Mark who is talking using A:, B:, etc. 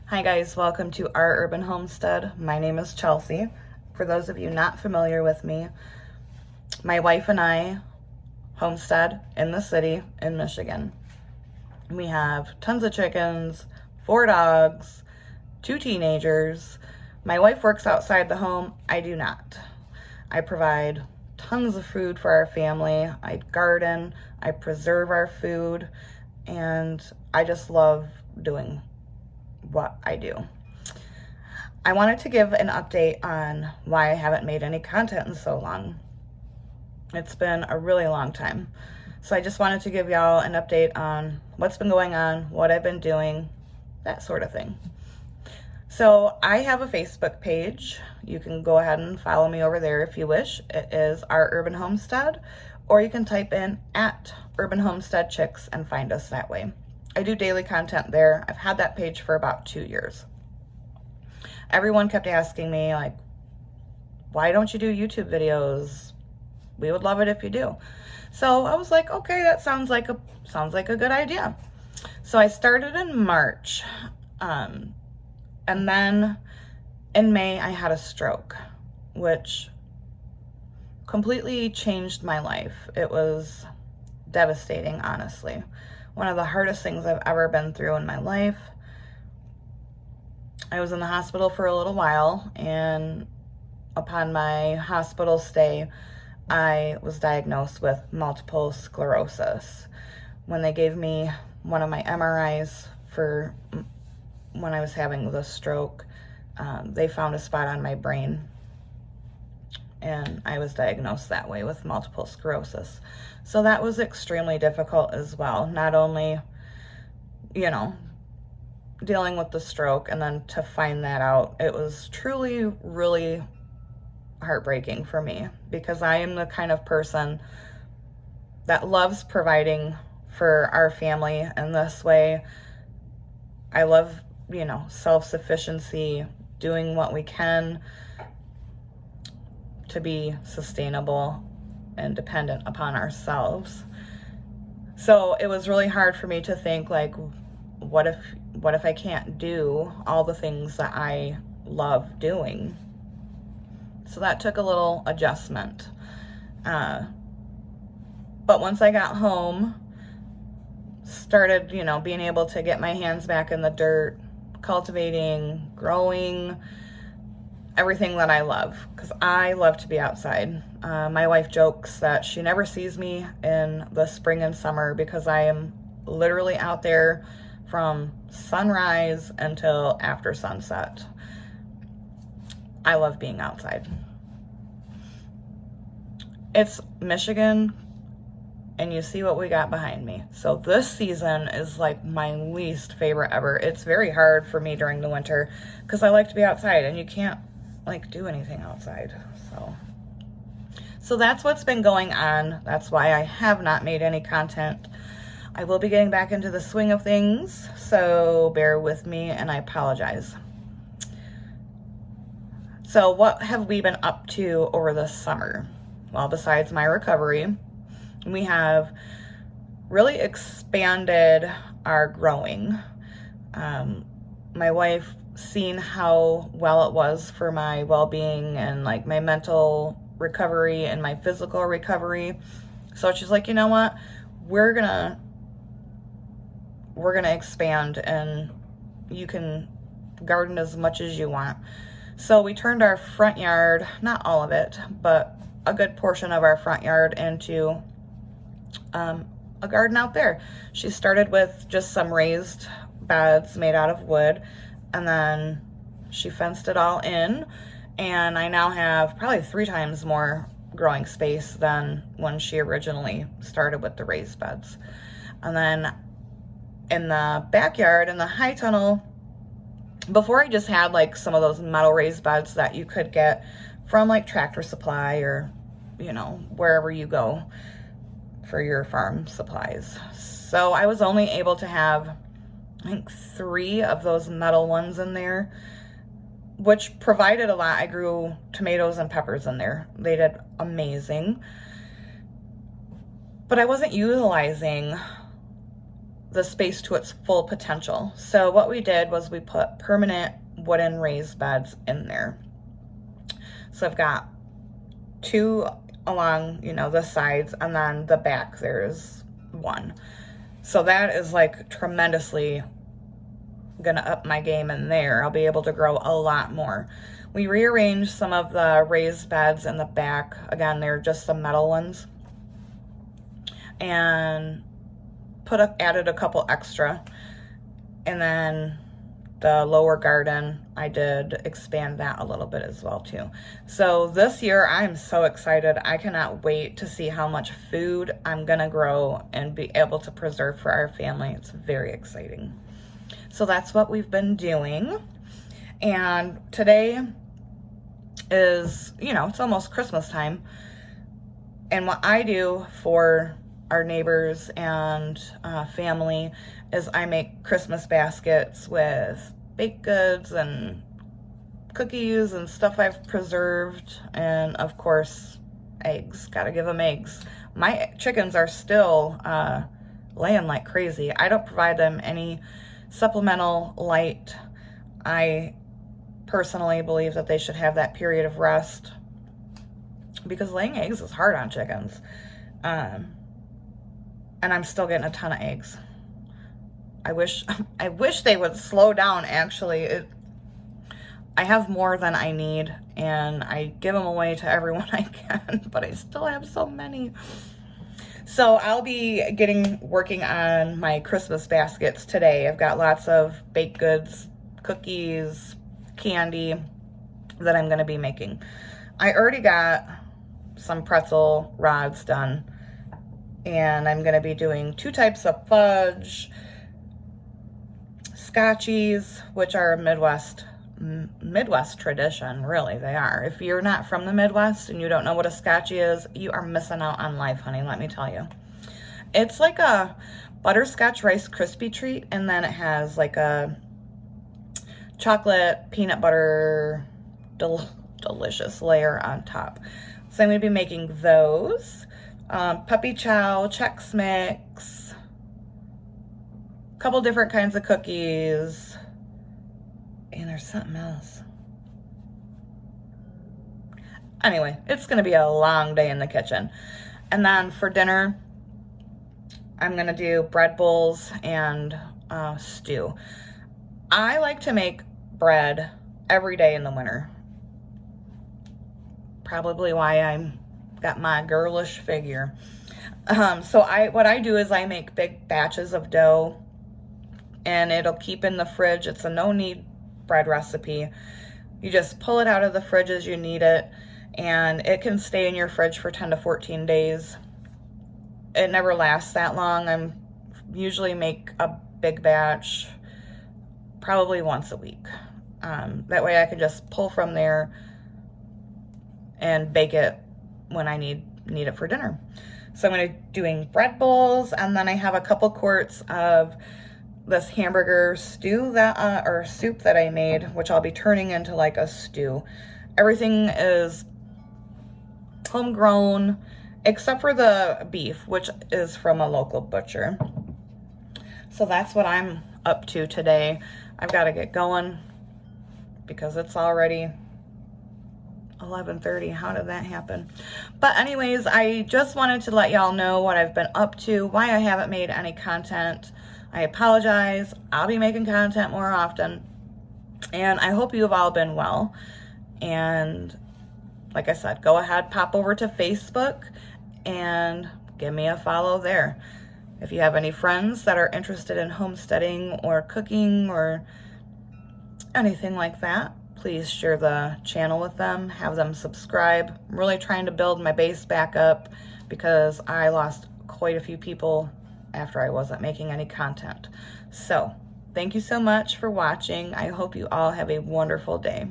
A: Hi guys, welcome to Our Urban Homestead. My name is Chelsea. For those of you not familiar with me, my wife and I homestead in the city in Michigan. We have tons of chickens, 4 dogs, 2 teenagers. My wife works outside the home. I do not. I provide tons of food for our family. I garden, I preserve our food, and I just love doing what I do. I wanted to give an update on why I haven't made any content in so long. It's been a really long time. So I just wanted to give y'all an update on what's been going on, what I've been doing, that sort of thing. So I have a Facebook page. You can go ahead and follow me over there if you wish. It is Our Urban Homestead, or you can type in @Urban Homestead Chicks and find us that way. I do daily content there. I've had that page for about 2 years. Everyone kept asking me, like, why don't you do YouTube videos? We would love it if you do. So I was like, okay, that sounds like a good idea. So I started in March, and then in May I had a stroke, which completely changed my life. It was devastating, honestly. One of the hardest things I've ever been through in my life. I was in the hospital for a little while, and upon my hospital stay, I was diagnosed with multiple sclerosis. When they gave me one of my MRIs for when I was having the stroke, they found a spot on my brain, and I was diagnosed that way with multiple sclerosis. So that was extremely difficult as well. Not only, dealing with the stroke, and then to find that out, it was truly, really heartbreaking for me, because I am the kind of person that loves providing for our family in this way. I love, self-sufficiency, doing what we can to be sustainable and dependent upon ourselves. So it was really hard for me to think, like, what if I can't do all the things that I love doing? So that took a little adjustment. But once I got home, started, being able to get my hands back in the dirt, cultivating, growing, everything that I love, because I love to be outside. My wife jokes that she never sees me in the spring and summer because I am literally out there from sunrise until after sunset. I love being outside. It's Michigan, and you see what we got behind me. So this season is like my least favorite ever. It's very hard for me during the winter because I like to be outside, and you can't do anything outside. So that's what's been going on. That's why I have not made any content. I will be getting back into the swing of things, so bear with me, and I apologize. So what have we been up to over the summer? Well, besides my recovery, we have really expanded our growing. My wife seen how well it was for my well-being and my mental recovery and my physical recovery. So she's like, you know what? We're gonna expand, and you can garden as much as you want. So we turned our front yard, not all of it, but a good portion of our front yard into a garden out there. She started with just some raised beds made out of wood, and then she fenced it all in, and I now have probably 3 times more growing space than when she originally started with the raised beds. And then in the backyard, in the high tunnel, before I just had some of those metal raised beds that you could get from Tractor Supply or wherever you go for your farm supplies. So I was only able to have, I think, 3 of those metal ones in there, which provided a lot. I grew tomatoes and peppers in there. They did amazing. But I wasn't utilizing the space to its full potential. So what we did was we put permanent wooden raised beds in there. So I've got 2 along, you know, the sides, and then the back there's 1. So that is like tremendously gonna up my game in there. I'll be able to grow a lot more. We rearranged some of the raised beds in the back. Again, they're just the metal ones. And added a couple extra. And then the lower garden, I did expand that a little bit as well too. So this year I'm so excited. I cannot wait to see how much food I'm gonna grow and be able to preserve for our family. It's very exciting. So that's what we've been doing. And today is, you know, it's almost Christmas time. And what I do for our neighbors and family is I make Christmas baskets with baked goods and cookies and stuff I've preserved, and of course eggs. Gotta give them eggs. My chickens are still laying like crazy. I don't provide them any supplemental light. I personally believe that they should have that period of rest because laying eggs is hard on chickens. And I'm still getting a ton of eggs. I wish they would slow down, actually. I have more than I need, and I give them away to everyone I can, but I still have so many. So I'll be working on my Christmas baskets today. I've got lots of baked goods, cookies, candy that I'm going to be making. I already got some pretzel rods done, and I'm going to be doing 2 types of fudge, Scotchies, which are a Midwest tradition, really, they are. If you're not from the Midwest and you don't know what a Scotchie is, you are missing out on life, honey, let me tell you. It's like a butterscotch Rice Krispie treat, and then it has like a chocolate peanut butter delicious layer on top. So I'm going to be making those. Puppy Chow, Chex Mix, couple different kinds of cookies, and there's something else. Anyway, it's gonna be a long day in the kitchen. And then for dinner, I'm gonna do bread bowls and stew. I like to make bread every day in the winter. Probably why I'm got my girlish figure. So what I do is I make big batches of dough, and it'll keep in the fridge. It's a no-knead bread recipe. You just pull it out of the fridge as you need it, and it can stay in your fridge for 10 to 14 days. It never lasts that long. I usually make a big batch probably once a week. That way I can just pull from there and bake it when I need it for dinner. So I'm going to be doing bread bowls, and then I have a couple quarts of this hamburger stew or soup that I made, which I'll be turning into like a stew. Everything is homegrown except for the beef, which is from a local butcher. So that's what I'm up to today. I've got to get going because it's already 11:30. How did that happen? But anyways, I just wanted to let y'all know what I've been up to, why I haven't made any content. I apologize. I'll be making content more often. And I hope you've all been well. And like I said, go ahead, pop over to Facebook and give me a follow there. If you have any friends that are interested in homesteading or cooking or anything like that, please share the channel with them, have them subscribe. I'm really trying to build my base back up because I lost quite a few people after I wasn't making any content. So, thank you so much for watching. I hope you all have a wonderful day.